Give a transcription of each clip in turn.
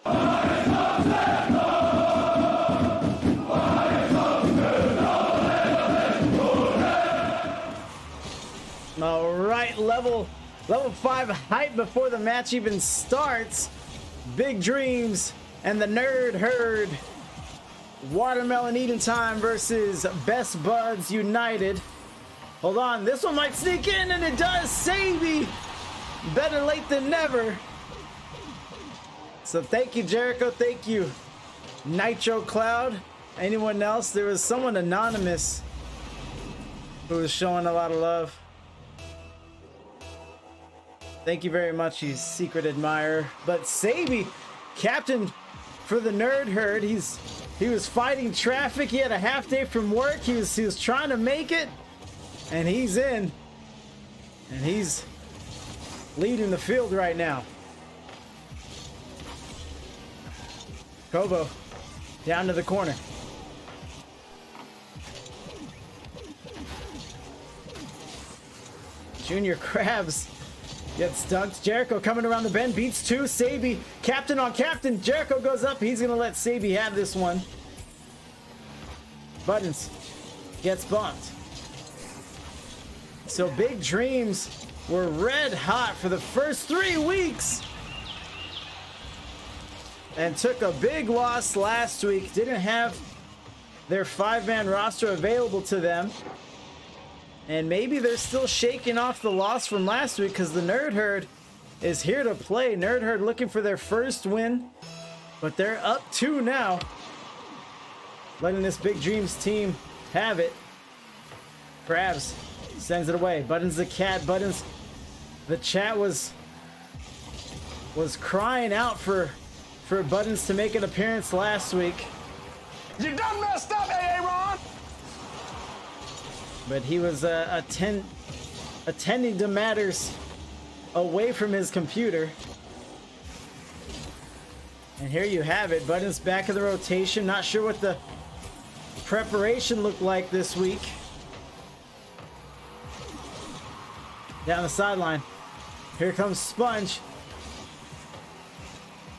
All right, level 5 hype before the match even starts. Big Dreams and the Nerd Herd. Watermelon eating time versus Best Buds United. Hold on, this one might sneak in, and it does. Savy, better late than never. So thank you, Jericho. Thank you, Nitro Cloud. Anyone else? There was someone anonymous who was showing a lot of love. Thank you very much, you secret admirer. But Savy, captain for the Nerd Herd, he was fighting traffic. He had a half day from work. He was trying to make it, and he's in, and he's leading the field right now. Kobo down to the corner. Junior Krabs gets dunked. Jericho coming around the bend, beats two. Savy, captain on captain. Jericho goes up. He's gonna let Savy have this one. Buttons gets bumped. So Big Dreams were red hot for the first 3 weeks and took a big loss last week. Didn't have their 5-man roster available to them. And maybe they're still shaking off the loss from last week, because the Nerd Herd is here to play. Nerd Herd looking for their first win, but they're up 2 now. Letting this Big Dreams team have it. Krabs sends it away. Buttons the cat. Buttons. The chat was crying out for Buttons to make an appearance last week. You done messed up, Aaron! But he was attending to matters away from his computer. And here you have it. Buttons back in the rotation. Not sure what the preparation looked like this week. Down the sideline. Here comes Sponge.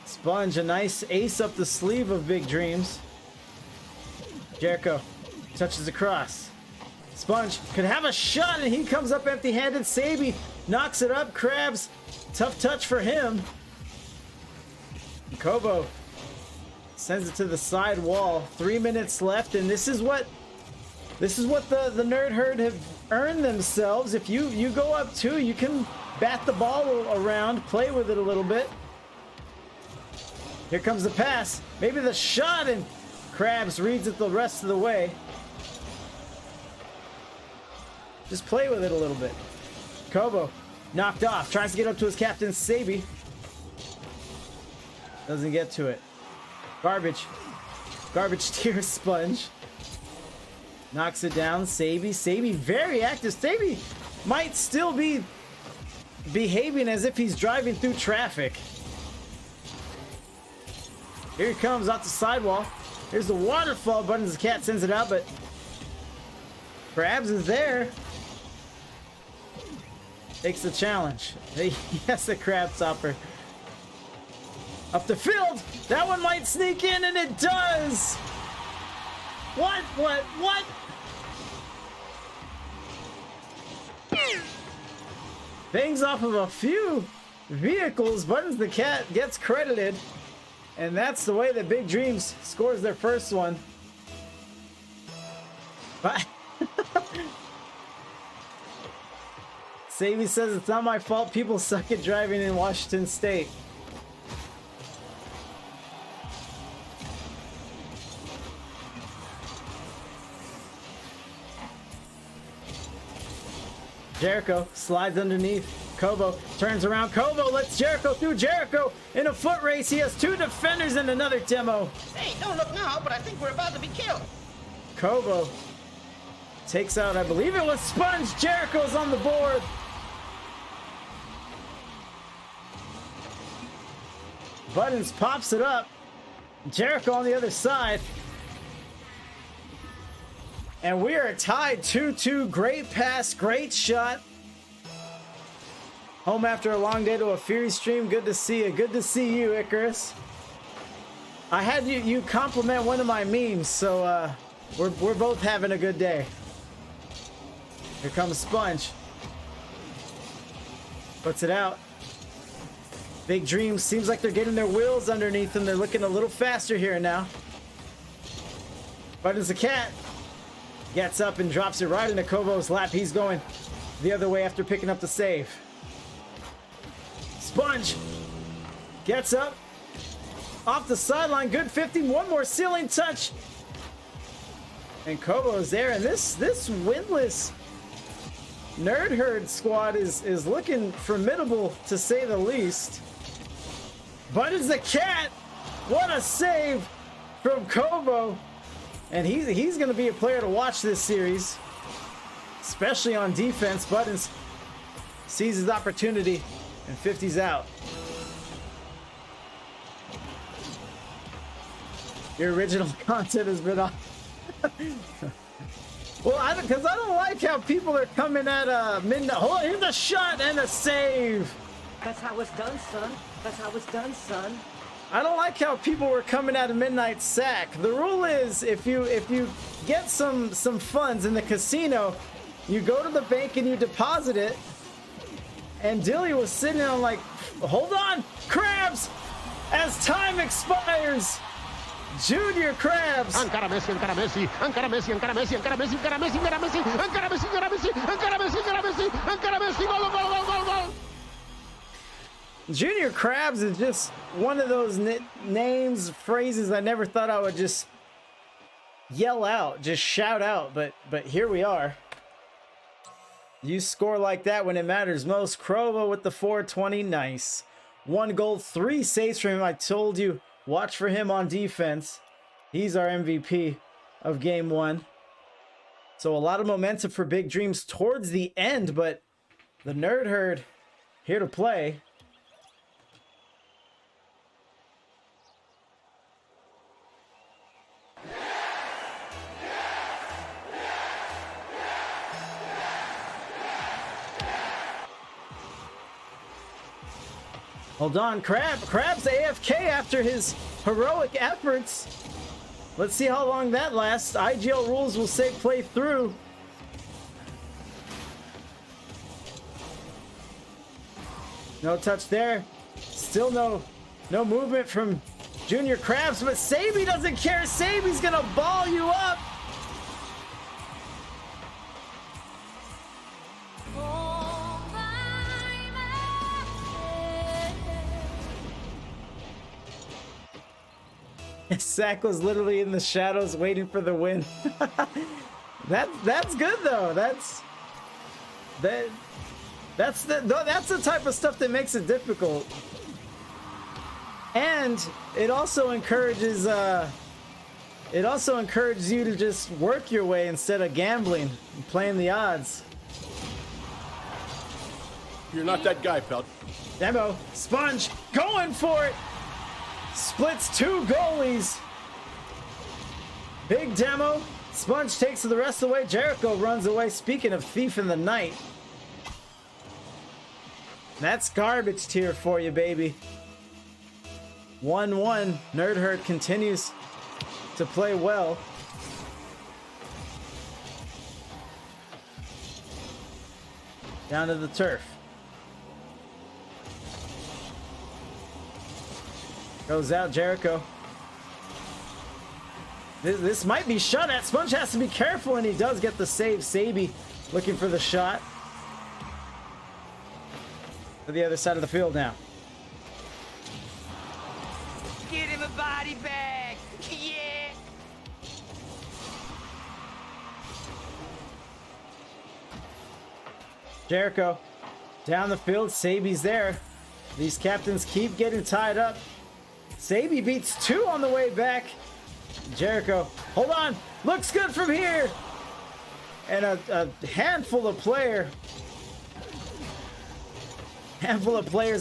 Sponge, a nice ace up the sleeve of Big Dreams. Jericho touches across. Sponge could have a shot, and he comes up empty-handed. Savy knocks it up. Krabs, tough touch for him. Kobo sends it to the side wall. 3 minutes left, and this is what the Nerd Herd have earned themselves. If you go up 2, you can bat the ball around, play with it a little bit. Here comes the pass, maybe the shot, and Krabs reads it the rest of the way. Just play with it a little bit. Kobo knocked off, tries to get up to his captain, Savy. Doesn't get to it. Garbage tier. Sponge knocks it down. Savy very active. Savy might still be behaving as if he's driving through traffic. Here he comes off the sidewall. Here's the waterfall. Buttons the cat sends it out, but Krabs is there. Takes the challenge. Yes, a crab topper. Up the field. That one might sneak in, and it does. What? Things off of a few vehicles. Buttons the cat gets credited. And that's the way that Big Dreams scores their first one. But Savy says it's not my fault people suck at driving in Washington State. Jericho slides underneath. Kobo turns around. Kobo lets Jericho through. Jericho in a foot race. He has 2 defenders and another demo. Hey, don't look now, but I think we're about to be killed. Kobo takes out, I believe it was Sponge. Jericho's on the board. Buttons pops it up. Jericho on the other side. And we are tied 2-2. Great pass, great shot. Home after a long day to a Fury stream. Good to see you. Good to see you, Icarus. I had you compliment one of my memes, so we're both having a good day. Here comes Sponge. Puts it out. Big Dreams seems like they're getting their wheels underneath them. They're looking a little faster here now. But as the cat gets up and drops it right into Kobo's lap, he's going the other way after picking up the save. Sponge gets up off the sideline. Good 50. One more ceiling touch. And Kobo's there. And this winless Nerd Herd squad is looking formidable, to say the least. But it's the cat. What a save from Kobo. And he's going to be a player to watch this series, especially on defense. Buttons sees his opportunity, and 50's out. Your original content has been on. Well, because I don't like how people are coming at midnight. Hold on, here's a shot and a save. That's how it's done, son. That's how it's done, son. I don't like how people were coming at a midnight sack. The rule is if you get some funds in the casino, you go to the bank and you deposit it. And Dilly was sitting on like, hold on, Krabs, as time expires. Junior Krabs. Encara Messi, encara Messi, encara Messi, encara Messi, encara Messi, encara Messi, encara Messi, encara Messi, encara Messi, encara Messi, encara Messi, encara Messi, gol, gol, gol, gol, gol. Junior Krabs is just one of those names, phrases I never thought I would just yell out, just shout out, but here we are. You score like that when it matters most. Krovo with the 420, nice. 1 goal, 3 saves for him. I told you, watch for him on defense. He's our MVP of game 1. So a lot of momentum for Big Dreams towards the end, but the Nerd Herd here to play. Hold on, Krabs AFK after his heroic efforts. Let's see how long that lasts. IGL rules will say play through. No touch there. Still no movement from Junior Krabs, but Sabi doesn't care. Sabi's gonna ball you up. Sack was literally in the shadows waiting for the win. That's good though. That's the type of stuff that makes it difficult. And it also encourages you to just work your way instead of gambling and playing the odds. You're not that guy, pal. Demo, Sponge, going for it. Splits 2 goalies. Big Demo. Sponge takes the rest of the way. Jericho runs away. Speaking of Thief in the Night. That's garbage tier for you, baby. 1-1. Nerd Herd continues to play well. Down to the turf. Goes out, Jericho. This might be shot at. Sponge has to be careful, and he does get the save. Sabi looking for the shot. To the other side of the field now. Get him a body bag. Yeah. Jericho down the field. Sabi's there. These captains keep getting tied up. Sabi beats 2 on the way back. Jericho, hold on. Looks good from here. And a handful of players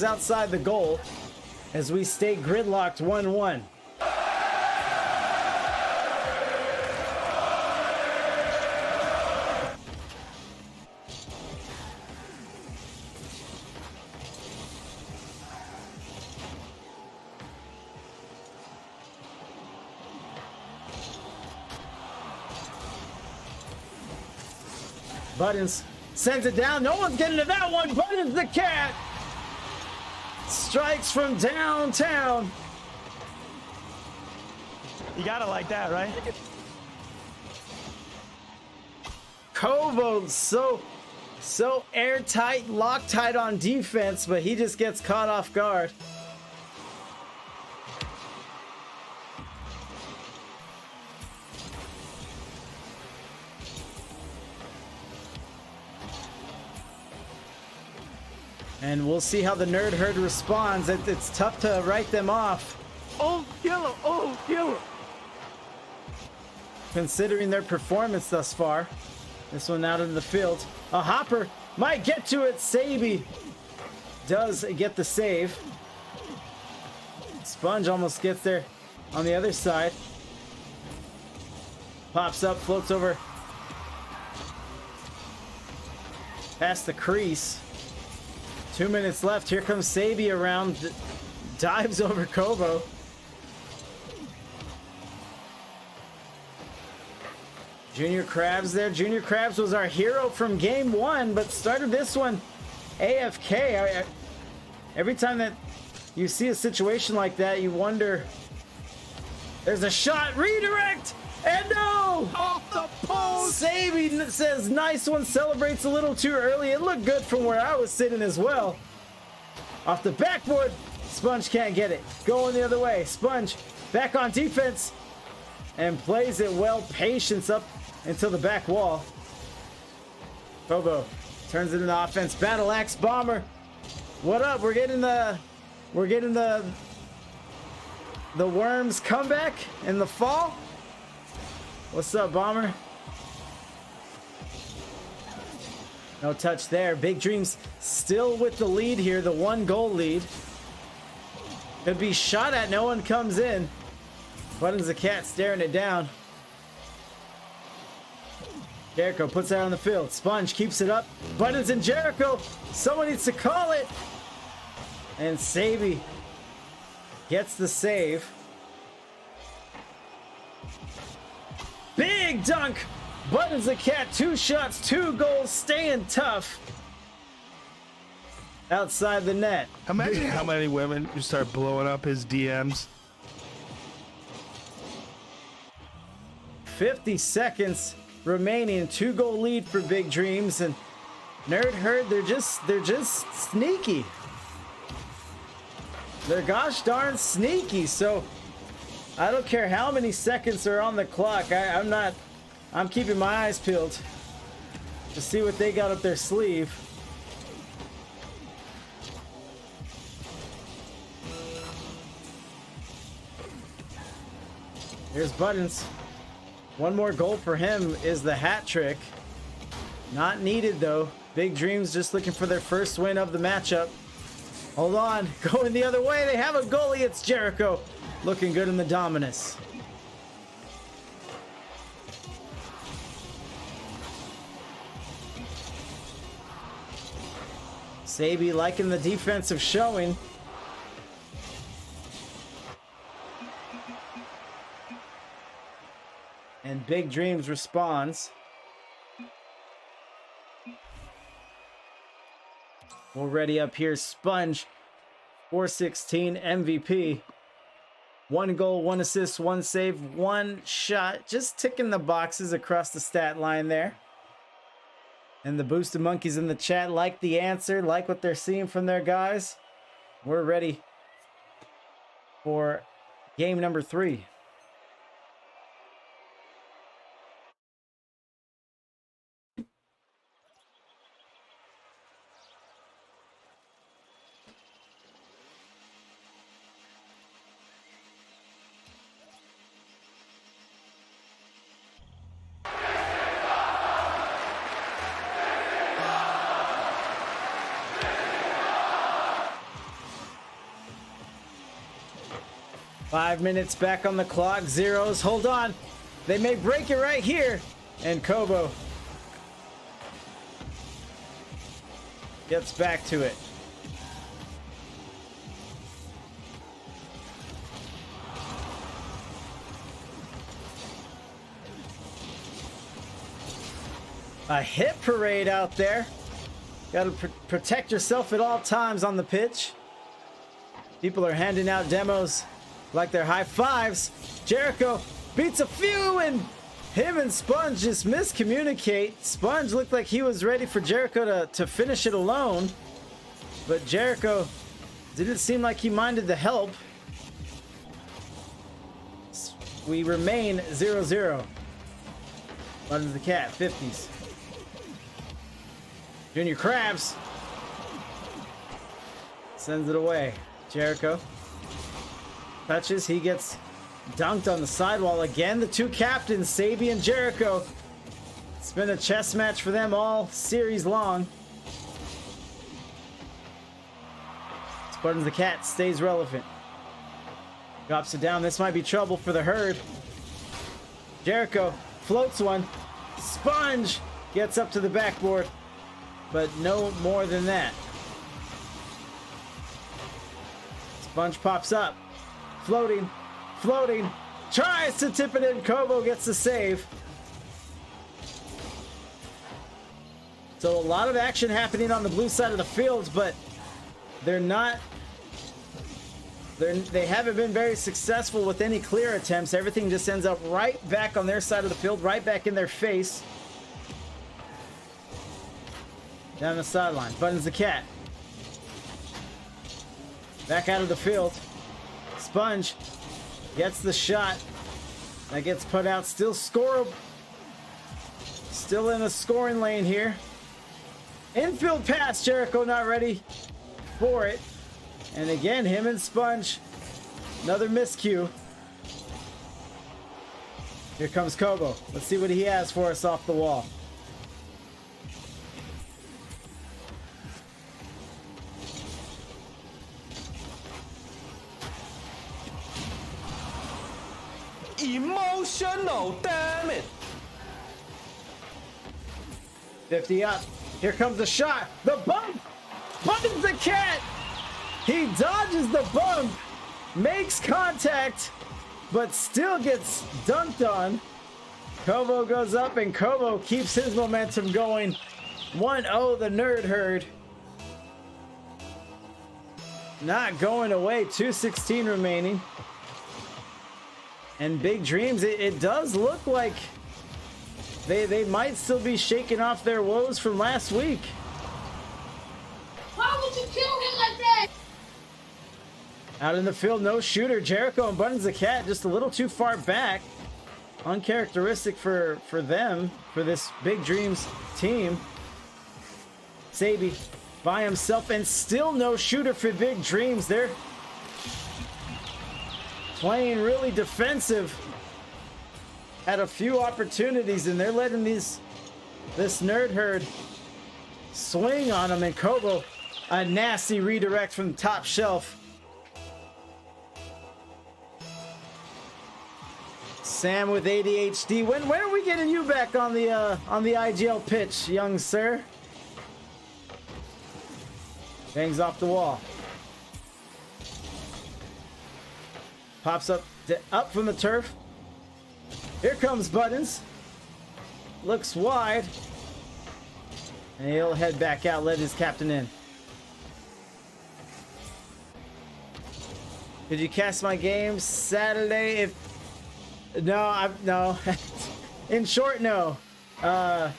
outside the goal as we stay gridlocked 1-1. Buttons sends it down. No one's getting to that one. Buttons the cat strikes from downtown. You gotta like that, right? Kovo so airtight, Loctite on defense, but he just gets caught off guard. And we'll see how the Nerd Herd responds. It's tough to write them off, Oh, yellow! Oh, yellow! considering their performance thus far. This one out in the field. A hopper might get to it. Saby does get the save. Sponge almost gets there on the other side. Pops up, floats over past the crease. 2 minutes left. Here comes Saby around. Dives over Kovo. Junior Krabs there. Junior Krabs was our hero from game one, but started this one AFK. Every time that you see a situation like that, you wonder. There's a shot. Redirect! And no! Off the post! Saby says, nice one. Celebrates a little too early. It looked good from where I was sitting as well. Off the backboard. Sponge can't get it. Going the other way. Sponge back on defense. And plays it well. Patience up until the back wall. Kovo turns it into offense. Battle Axe Bomber. What up? We're getting the Worms comeback in the fall. What's up, Bomber? No touch there. Big Dreams still with the lead here. The 1-goal lead. Could be shot at. No one comes in. Buttons the cat staring it down. Jericho puts that on the field. Sponge keeps it up. Buttons and Jericho. Someone needs to call it. And Saby gets the save. Big dunk. Buttons the cat. 2 shots, 2 goals. Staying tough. Outside the net. Imagine how many women just start blowing up his DMs. 50 seconds remaining. 2-goal lead for Big Dreams, and Nerd Herd, they're just sneaky. They're gosh darn sneaky. So I don't care how many seconds are on the clock. I'm keeping my eyes peeled to see what they got up their sleeve. Here's Buttons. One more goal for him is the hat trick. Not needed though. Big Dreams just looking for their first win of the matchup. Hold on, going the other way. They have a goalie. It's Jericho. Looking good in the Dominus. Saby liking the defensive showing. And Big Dreams responds. We're ready up here. Sponge, 416 MVP. 1 goal, 1 assist, 1 save, 1 shot. Just ticking the boxes across the stat line there. And the Boosted Monkeys in the chat like the answer, like what they're seeing from their guys. We're ready for game number 3. Five minutes back on the clock. Zeros. Hold on. They may break it right here. And Kovo gets back to it. A hit parade out there. Got to protect yourself at all times on the pitch. People are handing out demos like they're high fives. Jericho beats a few, and him and Sponge just miscommunicate. Sponge looked like he was ready for Jericho to finish it alone, but Jericho didn't seem like he minded the help. We remain 0-0. Buttons the cat, 50s. Junior Krabs sends it away. Jericho touches, he gets dunked on the sidewall again. The two captains, Sabi and Jericho. It's been a chess match for them all series long. Buttons the cat stays relevant. Drops it down. This might be trouble for the herd. Jericho floats one. Sponge gets up to the backboard, but no more than that. Sponge pops up. Floating. Floating. Tries to tip it in. Kobo gets the save. So a lot of action happening on the blue side of the field, but they're not... They haven't been very successful with any clear attempts. Everything just ends up right back on their side of the field, right back in their face. Down the sideline. Buttons the cat. Back out of the field. Sponge gets the shot. That gets put out. Still scoreable. Still in the scoring lane here. Infield pass. Jericho not ready for it. And again, him and Sponge. Another miscue. Here comes Kobo. Let's see what he has for us off the wall. Emotional, damn it. 50 up. Here comes the shot. The bump. Buttons the cat. He dodges the bump, makes contact, but still gets dunked on. Kobo goes up, and Kobo keeps his momentum going. 1-0 the Nerd Herd. Not going away. 2:16 remaining. And Big Dreams, it does look like they might still be shaking off their woes from last week. Why would you kill him like that? Out in the field, no shooter. Jericho and Buttons the cat just a little too far back. Uncharacteristic for them, for this Big Dreams team. Sabi by himself, and still no shooter for Big Dreams. They're playing really defensive. Had a few opportunities, and they're letting this Nerd Herd swing on them. And Kobo, a nasty redirect from the top shelf. Sam with ADHD. When are we getting you back on the IGL pitch, young sir? Bangs off the wall. Pops up from the turf. Here comes Buttons. Looks wide. And he'll head back out, let his captain in. Did you cast my game Saturday? No. In short, no. Yeah,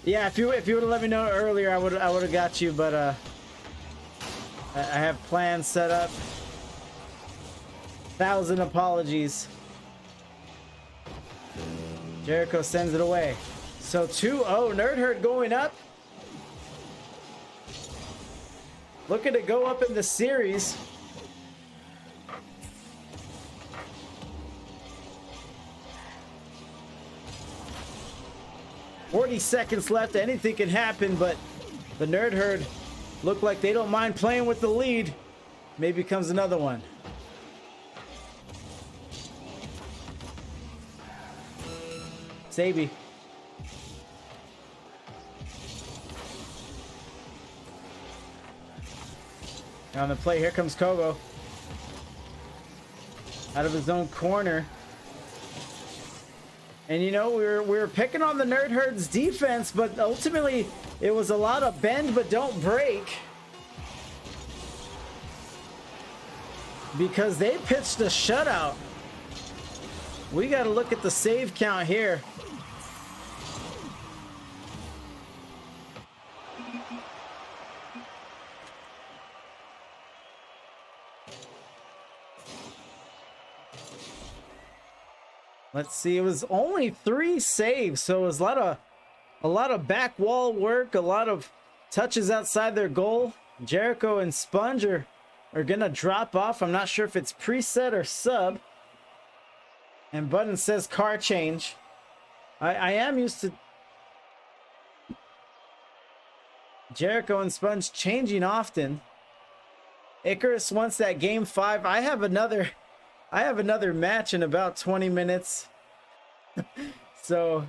if you would have let me know earlier, I would have got you, but I have plans set up. 1,000 apologies. Jericho sends it away. So 2-0, Nerd Herd going up. Looking to go up in the series. "40 seconds left. Anything can happen, but the Nerd Herd look like they don't mind playing with the lead. Maybe comes another one. Sabi. On the play, here comes Kobo. Out of his own corner. And you know, we were picking on the Nerd Herd's defense, but ultimately it was a lot of bend but don't break. Because they pitched a shutout. We got to look at the save count here. Let's see, it was only 3 saves, so it was a lot of back wall work, a lot of touches outside their goal. Jericho and Sponge are gonna drop off. I'm not sure if it's preset or sub. And Button says car change. I am used to Jericho and Sponge changing often. Icarus wants that game 5. I have another match in about 20 minutes. So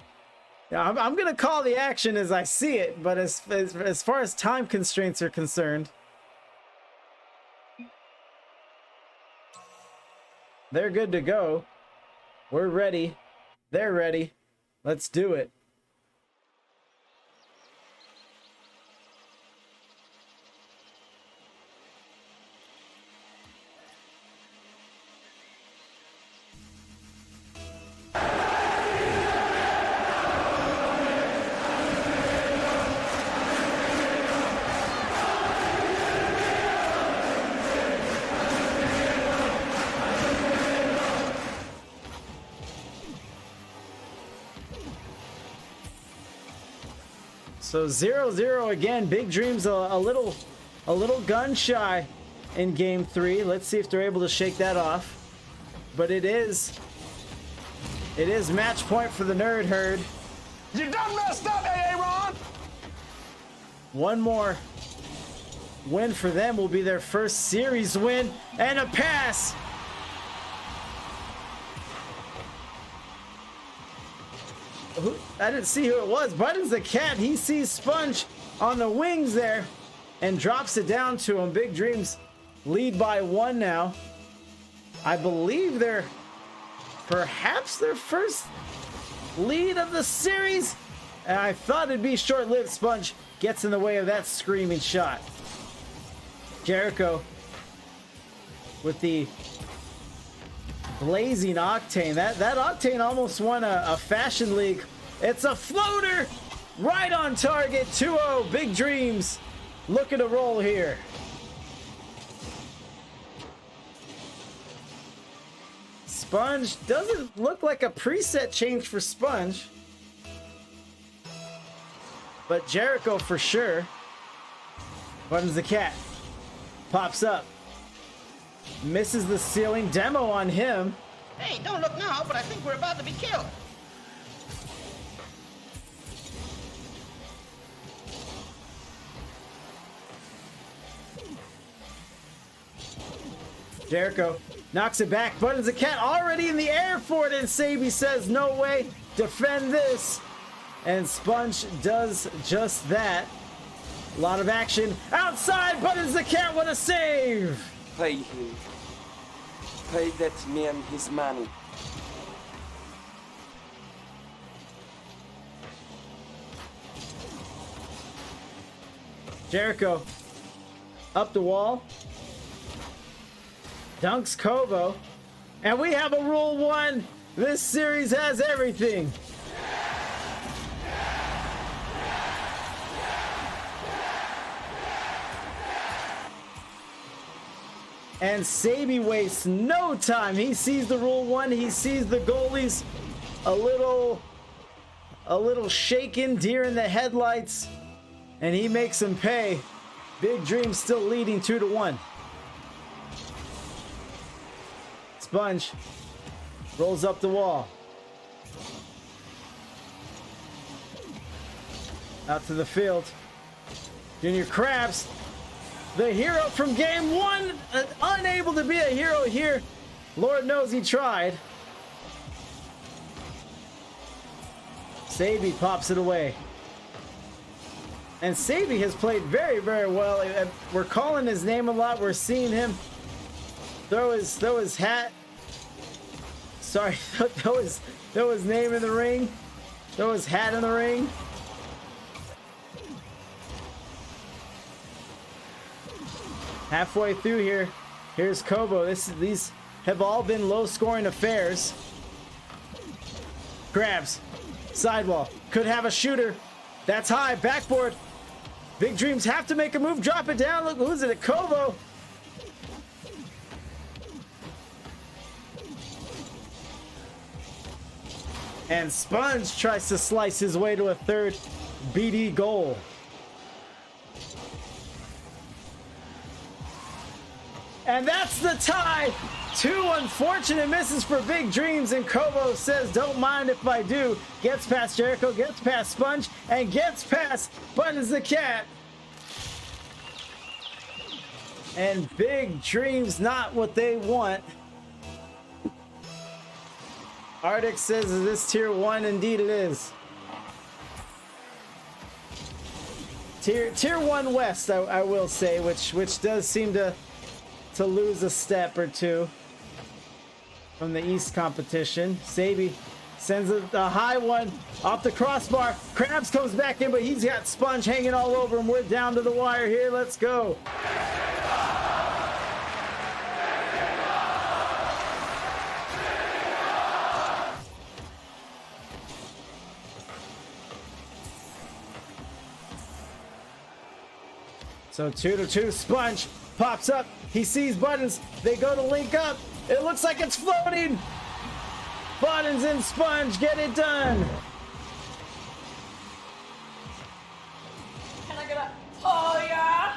I'm gonna call the action as I see it, but as far as time constraints are concerned, they're good to go. We're ready. They're ready. Let's do it. So 0-0 again. Big Dreams a little gun shy in game 3. Let's see if they're able to shake that off. But it is match point for the Nerd Herd. You done messed up, Aaron! One more win for them will be their first series win, and a pass. I didn't see who it was. Button's the cat. He sees Sponge on the wings there and drops it down to him. Big Dreams lead by 1 now. I believe they're perhaps their first lead of the series. And I thought it'd be short-lived. Sponge gets in the way of that screaming shot. Jericho with the blazing Octane. That Octane almost won a Fashion League. It's a floater right on target. 2-0. Big Dreams looking to roll here. Sponge doesn't look like a preset change for Sponge, but Jericho for sure. Button's the cat. Pops up. Misses the ceiling. Demo on him. Hey, don't look now, but I think we're about to be killed. Jericho knocks it back. Button's a cat already in the air for it, and Sabi says, no way, defend this. And Sponge does just that. A lot of action outside. Button's the cat, what a save. Pay him. Pay that man his money. Jericho up the wall. Dunks Kovo. And we have a Rule 1. This series has everything. And Sabi wastes no time. He sees the Rule 1. He sees the goalies a little shaken, deer in the headlights. And he makes them pay. Big Dream still leading 2-1. Sponge rolls up the wall. Out to the field. Junior Krabs, the hero from game 1, unable to be a hero here. Lord knows he tried. Sabi pops it away. And Sabi has played very, very well. We're calling his name a lot. We're seeing him throw his hat sorry. Throw his name in the ring. Throw his hat in the ring. Halfway through here, here's Kobo. These have all been low-scoring affairs. Grabs, sidewall, could have a shooter. That's high, backboard. Big Dreams have to make a move, drop it down. Look, who's it? Kobo. And Sponge tries to slice his way to a third BD goal. And that's the tie. 2 unfortunate misses for Big Dreams, and Kobo says, don't mind if I do. Gets past Jericho, gets past Sponge, and gets past Buttons the Cat. And Big Dreams not what they want. Arctic says, is this tier 1? Indeed it is. Tier 1 West, I will say, which does seem to lose a step or two from the East competition. Sabi sends a high one off the crossbar. Krabs comes back in, but he's got Sponge hanging all over him. We're down to the wire here. Let's go. So 2-2, Sponge pops up. He sees Buttons. They go to link up. It looks like it's floating. Buttons and Sponge get it done. Can I get a oh yeah?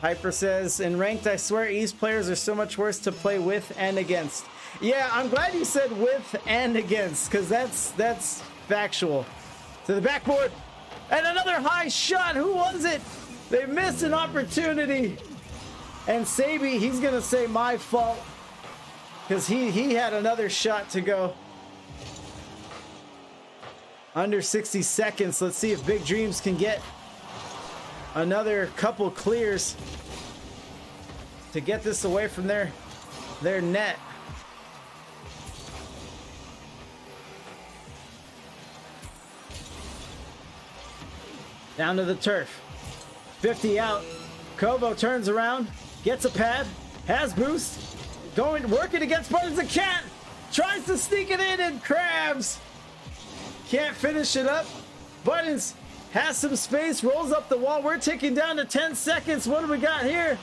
Hyper says, in ranked, I swear East players are so much worse to play with and against. Yeah, I'm glad you said with and against, because that's factual. To the backboard. And another high shot. Who was it? They missed an opportunity. And Sabi, he's going to say my fault. Because he had another shot to go. Under 60 seconds. Let's see if Big Dreams can get another couple clears to get this away from their net. Down to the turf. 50 out. Kobo turns around, gets a pad, has boost, working against Buttons the Cat, tries to sneak it in, and Krabs can't finish it up. Buttons has some space, rolls up the wall. We're ticking down to 10 seconds. What do we got here?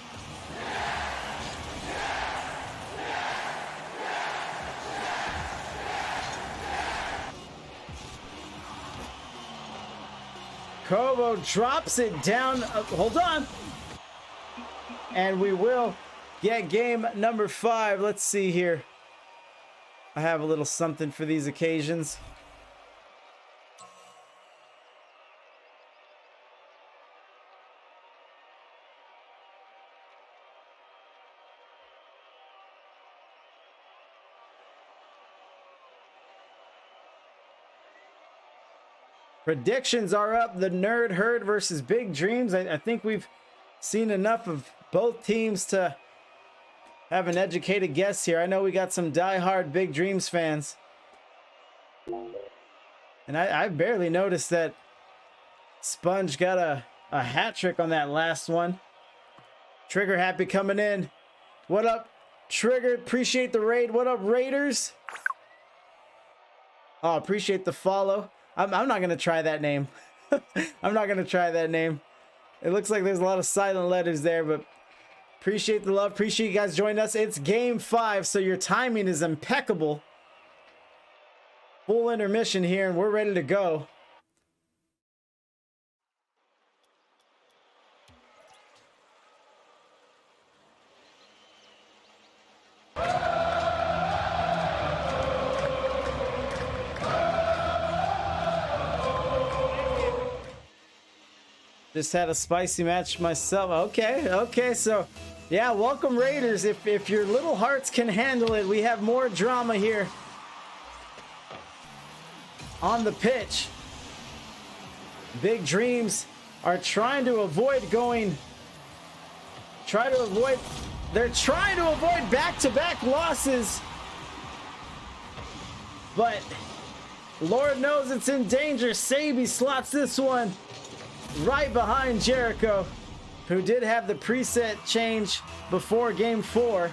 Kobo drops it down. Hold on. And we will get game number 5. Let's see here. I have a little something for these occasions. Predictions are up. The Nerd Herd versus Big Dreams. I think we've seen enough of both teams to have an educated guess here. I know we got some diehard Big Dreams fans. And I barely noticed that Sponge got a hat trick on that last one. Trigger Happy coming in. What up, Trigger? Appreciate the raid. What up, Raiders? Oh, appreciate the follow. I'm not going to try that name. I'm not going to try that name. It looks like there's a lot of silent letters there, but appreciate the love. Appreciate you guys joining us. It's game 5, so your timing is impeccable. Full intermission here, and we're ready to go. Just had a spicy match myself. Okay, so yeah, welcome Raiders. If your little hearts can handle it, we have more drama here on the pitch. Big Dreams are trying to avoid going They're trying to avoid back-to-back losses. But Lord knows it's in danger. Sabi slots this one right behind Jericho, who did have the preset change before game 4,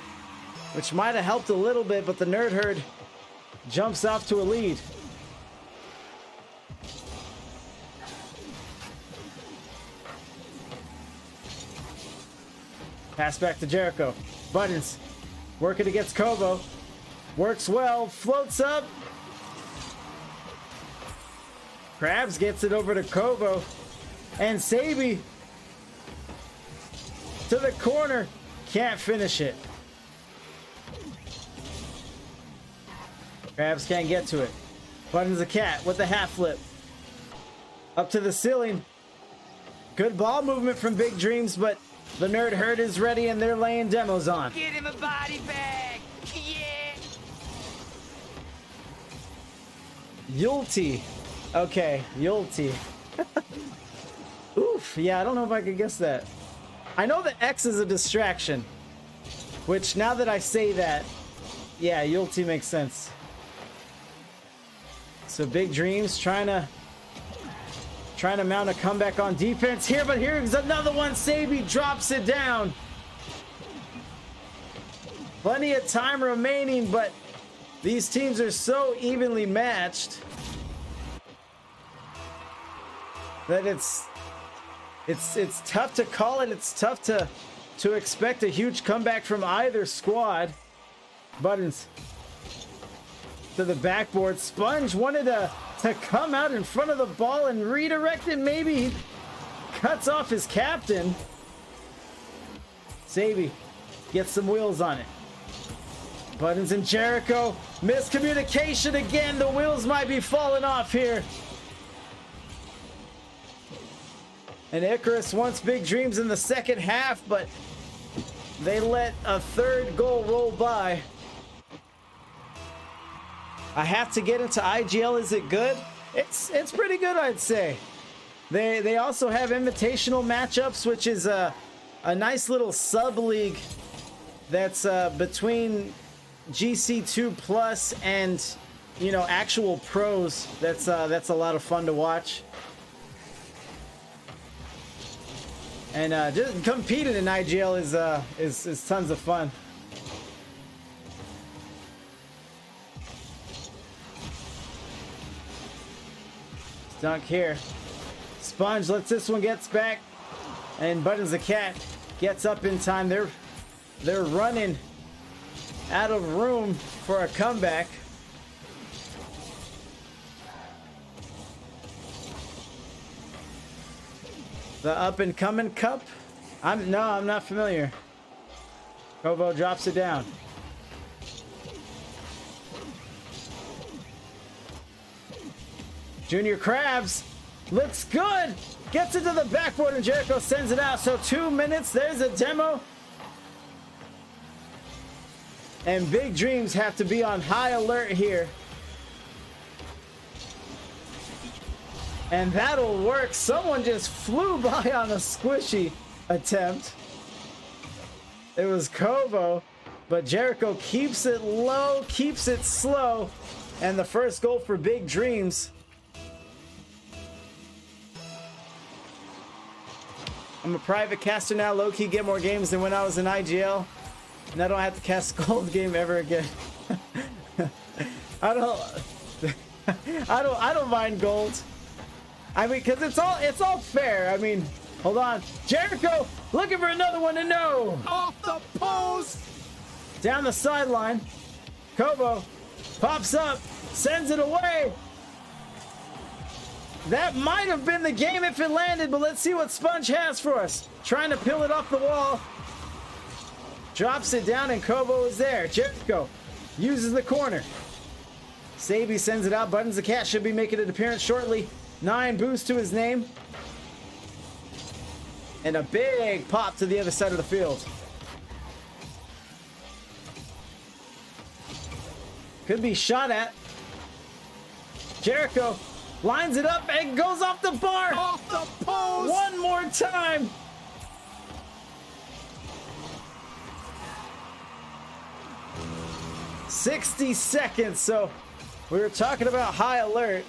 which might have helped a little bit, but the Nerd Herd jumps off to a lead. Pass back to Jericho. Buttons working against Kobo. Works well. Floats up. Krabs gets it over to Kobo. And Sabi to the corner. Can't finish it. Krabs can't get to it. Buttons a cat with the half flip. Up to the ceiling. Good ball movement from Big Dreams, but the Nerd Herd is ready and they're laying demos on. Get him a body bag. Yeah. Yulty. Okay, Yulty. Oof, yeah, I don't know if I could guess that. I know that X is a distraction, which now that I say that, yeah, Yulty makes sense. So Big Dreams trying to mount a comeback on defense here, but here's another one. Sabi drops it down. Plenty of time remaining, but these teams are so evenly matched that it's tough to call it. It's tough to expect a huge comeback from either squad. Buttons to the backboard. Sponge wanted to come out in front of the ball and redirect it. Maybe he cuts off his captain. Sabi gets some wheels on it. Buttons and Jericho. Miscommunication again. The wheels might be falling off here. And Icarus wants Big Dreams in the second half, but they let a third goal roll by. I have to get into IGL. Is it good? It's pretty good, I'd say. They also have invitational matchups, which is a nice little sub league that's between GC2 Plus and actual pros. That's a lot of fun to watch. And just competing in IGL is tons of fun. Dunk here. Sponge lets this one gets back, and Buttons the cat gets up in time. They're running out of room for a comeback. The up and coming cup. I'm not familiar. Kobo drops it down. Junior Krabs looks good. Gets it to the backboard and Jericho sends it out. So 2 minutes. There's a demo. And Big Dreams have to be on high alert here. And that'll work. Someone just flew by on a squishy attempt. It was Kobo, but Jericho keeps it low, keeps it slow. And the first goal for Big Dreams. I'm a private caster now, low-key get more games than when I was in IGL. And I don't have to cast a gold game ever again. I don't mind gold. I mean, because it's all fair. I mean, hold on. Jericho looking for another one to know. Off the post. Down the sideline. Kobo pops up, sends it away. That might have been the game if it landed, but let's see what Sponge has for us. Trying to peel it off the wall. Drops it down and Kobo is there. Jericho uses the corner. Sabi sends it out. Buttons the cat should be making an appearance shortly. 9 boost to his name. And a big pop to the other side of the field. Could be shot at. Jericho lines it up and goes off the bar. Off the post. One more time. 60 seconds, so we were talking about high alert.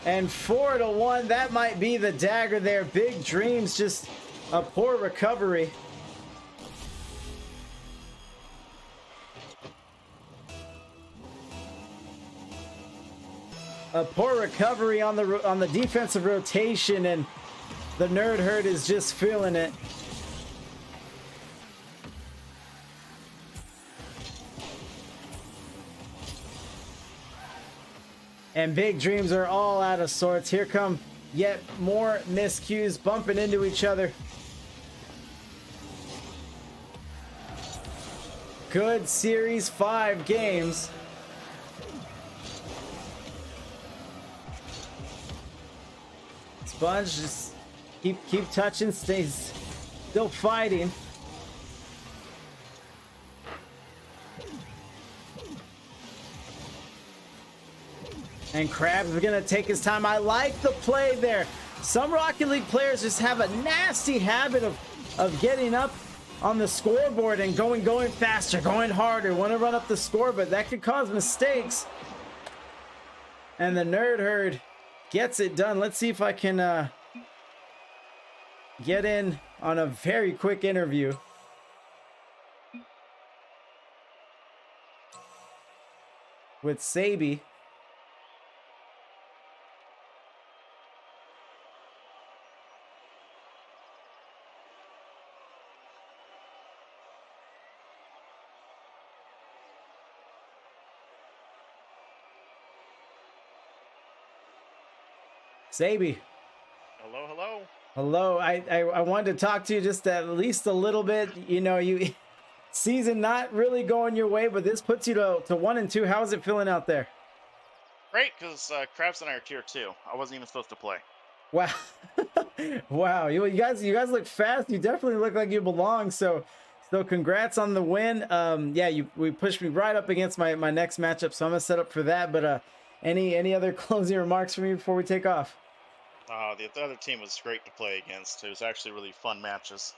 And 4-1, that might be the dagger there. Big Dreams, just a poor recovery. A poor recovery on the defensive rotation, and the Nerd Herd is just feeling it. And Big Dreams are all out of sorts. Here come yet more miscues bumping into each other. Good Series 5 games. Sponge just keep touching, stays still fighting. And Krabs is gonna take his time. I like the play there. Some Rocket League players just have a nasty habit of getting up on the scoreboard and going faster, going harder, want to run up the score, but that could cause mistakes. And the Nerd Herd gets it done. Let's see if I can get in on a very quick interview. With Sabi. Sabi. Hello, hello. Hello. I wanted to talk to you just at least a little bit. You know, you season not really going your way, but this puts you to 1-2. How's it feeling out there? Great, because Krabs and I are tier 2. I wasn't even supposed to play. Wow. Wow. You guys look fast. You definitely look like you belong. So congrats on the win. Yeah, we pushed me right up against my next matchup, so I'm gonna set up for that. But any other closing remarks for me before we take off? The other team was great to play against. It was actually really fun matches.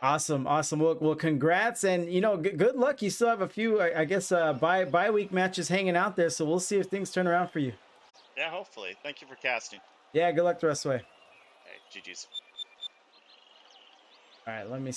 Awesome. Well, congrats, and you know, good luck. You still have a few, I guess, bye week matches hanging out there, so we'll see if things turn around for you. Yeah, hopefully. Thank you for casting. Yeah, good luck the rest of the way. Hey, GG's. All right, let me